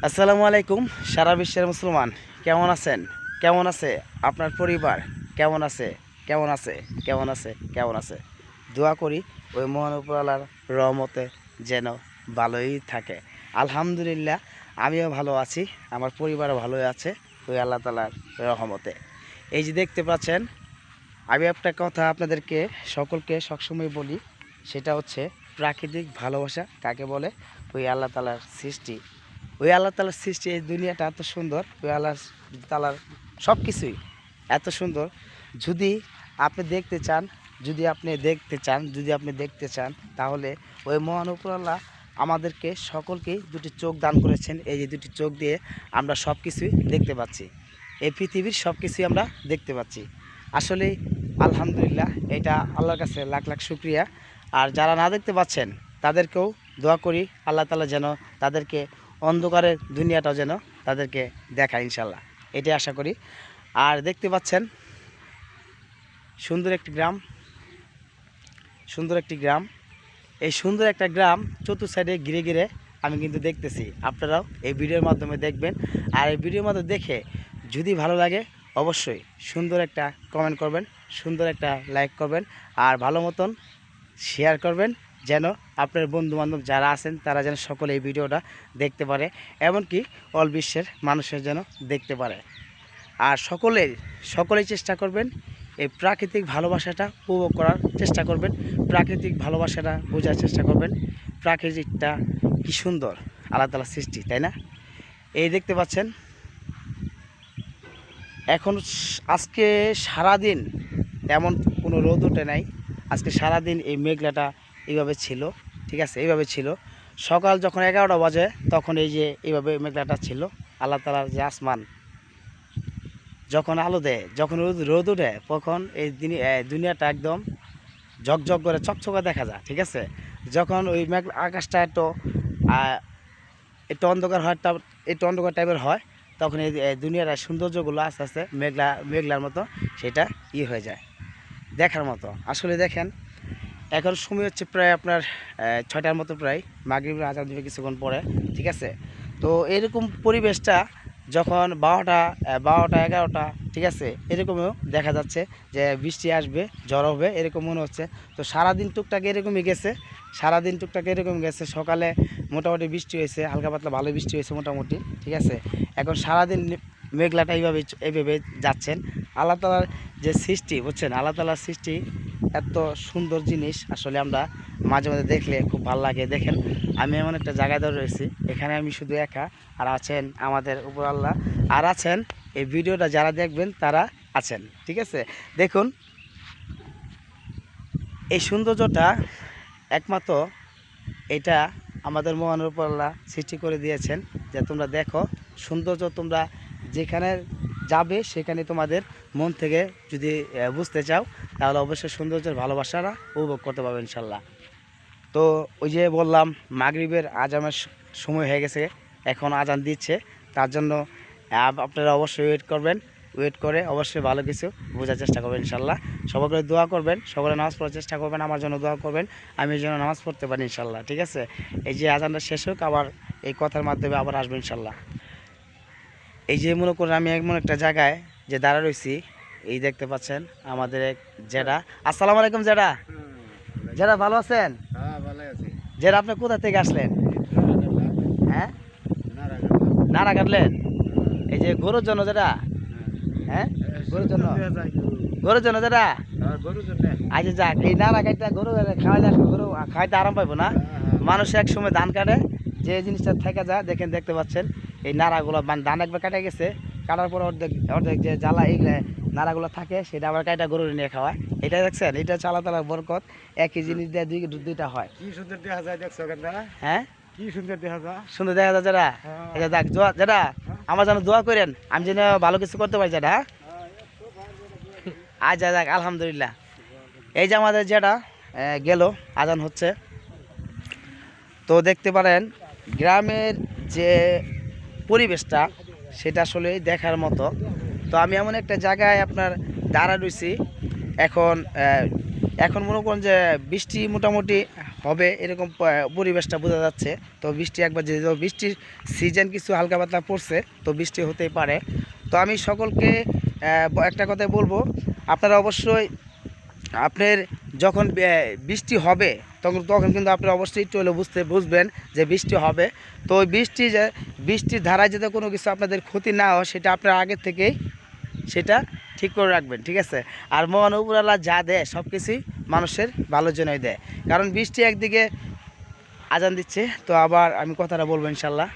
আসসালামু আলাইকুম। সারা বিশ্বের মুসলমান কেমন আছেন? কেমন আছে আপনার পরিবার? কেমন আছে? কেমন আছে? কেমন আছে? কেমন আছে? দোয়া করি ওই মহান উপরওয়ালার রহমতে যেন ভালোই থাকে। আলহামদুলিল্লাহ, আমিও ভালো আছি, আমার পরিবারও ভালোই আছে ওই আল্লাহ তাআলার রহমতে। এই যে দেখতে পাচ্ছেন, আমি একটা কথা আপনাদেরকে সকলকে সবসময় বলি, সেটা হচ্ছে প্রাকৃতিক ভালোবাসা কাকে বলে? ওই আল্লাহ তাআলার সৃষ্টি। ওই আল্লাহ তাআলার সৃষ্টি, এই দুনিয়াটা এত সুন্দর, ওই আল্লাহ তাআলার সব কিছুই এত সুন্দর। যদি আপনি দেখতে চান, যদি আপনি দেখতে চান তাহলে ওই মহান উপরআল্লাহ আমাদেরকে সকলকেই দুটি চোখ দান করেছেন। এই যে দুটি চোখ দিয়ে আমরা সব কিছুই দেখতে পাচ্ছি, এই পৃথিবীর সব কিছুই আমরা দেখতে পাচ্ছি। আসলে আলহামদুলিল্লাহ, এটা আল্লাহর কাছে লাখ লাখ শুকরিয়া। আর যারা না দেখতে পাচ্ছেন তাদেরকেও দোয়া করি আল্লাহ তাআলা যেন তাদেরকে অন্ধকারের দুনিয়াটাও যেন তাদেরকে দেখায় ইনশাল্লাহ, এটাই আশা করি। আর দেখতে পাচ্ছেন সুন্দর একটি গ্রাম, সুন্দর একটি গ্রাম। এই সুন্দর একটা গ্রাম চতুর্থ সাইডে ঘিরে ঘিরে আমি কিন্তু দেখতেছি, আপনারাও এই ভিডিওর মাধ্যমে দেখবেন। আর এই ভিডিওর মাধ্যমে দেখে যদি ভালো লাগে অবশ্যই সুন্দর একটা কমেন্ট করবেন, সুন্দর একটা লাইক করবেন, আর ভালো মতন শেয়ার করবেন, যেন আপনার বন্ধুবান্ধব যারা আছেন তারা যেন সকলে এই ভিডিওটা দেখতে পারে, এমনকি অল বিশ্বের মানুষের যেন দেখতে পারে। আর সকলেই চেষ্টা করবেন এই প্রাকৃতিক ভালোবাসাটা উপভোগ করার চেষ্টা করবেন, প্রাকৃতিক ভালোবাসাটা বোঝার চেষ্টা করবেন। প্রাকৃতিকটা কি সুন্দর, আল্লাহ তাআলার সৃষ্টি, তাই না? এই দেখতে পাচ্ছেন এখন আজকে সারাদিন তেমন কোনো রোদ ওঠে নাই। আজকে সারাদিন এই মেঘলাটা এইভাবে ছিল, ঠিক আছে, এইভাবে ছিল। সকাল যখন 11টা বাজে তখন এই যে এইভাবে মেঘলাটা ছিল। আল্লাহ তাআলার যে আসমান যখন আলো দেয়, যখন রোদ ওঠে, তখন এই দুনিয়াটা একদম ঝকঝক করে চকচকে দেখা যায়, ঠিক আছে। যখন ওই মেঘ আকাশটা একটু অন্ধকার হয়, একটু অন্ধকার টাইপের হয়, তখন এই দুনিয়ার সৌন্দর্যগুলো আস্তে আস্তে মেঘলার মতো সেটা হয়ে যায়, দেখার মতো। আসলে দেখেন, এখন সময় হচ্ছে প্রায় আপনার 6টার মতো, প্রায় মাগরিবের আজান দিবে কিছুক্ষণ পরে, ঠিক আছে। তো এরকম পরিবেশটা যখন 12টা 11টা, ঠিক আছে, এরকমও দেখা যাচ্ছে যে বৃষ্টি আসবে, ঝড় হবে, এরকম মনে হচ্ছে। তো সারাদিন টুকটাক এরকমই গেছে, সারাদিন টুকটাক এরকম গেছে। সকালে মোটামুটি বৃষ্টি হয়েছে, হালকা পাতলা ভালো বৃষ্টি হয়েছে মোটামুটি, ঠিক আছে। এখন সারাদিন মেঘলাটা এইভাবে যাচ্ছেন। আল্লাহ তাআলার যে সৃষ্টি, বুঝছেন, আল্লাহ তাআলার সৃষ্টি এত সুন্দর জিনিস, আসলে আমরা মাঝে মাঝে দেখলে খুব ভালো লাগে। দেখেন, আমি এমন একটা জায়গায় ধরে রয়েছি, এখানে আমি শুধু একা, আর আছেন আমাদের উপর আল্লাহ, আর আছেন এই ভিডিওটা যারা দেখবেন তারা আছেন, ঠিক আছে। দেখুন, এই সৌন্দর্যটা একমাত্র এটা আমাদের মহান উপর আল্লাহ সৃষ্টি করে দিয়েছেন, যে তোমরা দেখো সৌন্দর্য, তোমরা যেখানে যাবে সেখানে তোমাদের মন থেকে যদি বুঝতে চাও তাহলে অবশ্যই সৌন্দর্যের ভালোবাসাটা উপভোগ করতে পারবে ইনশাল্লাহ। তো ওই যে বললাম, মাগরিবের আজানের সময় হয়ে গেছে, এখন আজান দিচ্ছে, তার জন্য আপনারা অবশ্যই ওয়েট করবেন, ওয়েট করে অবশ্যই ভালো কিছু বোঝার চেষ্টা করবেন ইনশাল্লাহ। সকলে দোয়া করবেন, সকলে নামাজ পড়ার চেষ্টা করবেন, আমার জন্য দোয়া করবেন, আমি যেন নামাজ পড়তে পারি ইনশাল্লাহ, ঠিক আছে। এই যে আজানটা শেষ হোক, আবার এই কথার মাধ্যমে আবার আসবেন ইনশাল্লাহ। এই যে মনে করেন আমি এমন একটা জায়গায় যে দাঁড়া রয়েছি, এই দেখতে পাচ্ছেন আমাদের এক জেডা। আসসালামু আলাইকুম জেডা। জেডা ভালো আছেন? জেডা আপনি কোথা থেকে আসলেন? হ্যাঁ, নাড়া কাটলেন? এই যে গরুর জন্য যেটা, হ্যাঁ, গরুর জন্য, গরুর জন্য যেটা। আচ্ছা যাক, এই নাড়া কাটটা গরু খাওয়াইলে আসলে গরু খাওয়াইতে আরাম পাইবো না। মানুষ এক সময় ধান কাটে, যে জিনিসটা থেকে যায়, দেখেন দেখতে পাচ্ছেন এই নাড়াগুলো, ধান একবার কাটা গেছে, কাটার পর অর্ধেক অর্ধেক যে জ্বালা এইগুলো নাড়াগুলো থাকে, সেটা আবার কাটা গরু নিয়ে খাওয়ায়। এটা দেখছেন, এটা হচ্ছে আল্লাহ তাআলার বরকত। একই জিনিস দিয়ে দুইটা হয়। কি সুন্দর দেখা যায়, দেখছো কেন? হ্যাঁ, কি সুন্দর দেখা যায়, সুন্দর দেখা যায় যেটা। এটা দেখ যেটা, আমার জন্য দোয়া করেন, আমি যেন ভালো কিছু করতে পারি যেটা। আচ্ছা যাক, আলহামদুলিল্লাহ। এই যে আমাদের যেটা গেল, আজান হচ্ছে, তো দেখতে পারেন গ্রামের যে পরিবেশটা সেটা আসলে দেখার মতো। তো আমি এমন একটা জায়গায় আপনার দাঁড়া রয়েছি, এখন এখন মনে করেন যে বৃষ্টি মোটামুটি হবে এরকম পরিবেশটা বোঝা যাচ্ছে। তো বৃষ্টি একবার যেহেতু বৃষ্টির সিজন কিছু হালকা পাতলা পড়ছে, তো বৃষ্টি হতেই পারে। তো আমি সকলকে একটা কথাই বলবো, আপনারা অবশ্যই আপনার যখন বৃষ্টি হবে তখন তখন কিন্তু আপনারা অবশ্যই একটু হলেও বুঝবেন যে বৃষ্টি হবে। তো ওই বৃষ্টির ধারায় যাতে কোনো কিছু আপনাদের ক্ষতি না হয় সেটা আপনারা আগের থেকেই সেটা ঠিক করে রাখবেন, ঠিক আছে। আর মহান উপরওয়ালা যা দেয় সব কিছুই মানুষের ভালোর জন্যই দেয়। কারণ বৃষ্টি একদিকে আজান দিচ্ছে, তো আবার আমি কথাটা বলবো ইনশাল্লাহ।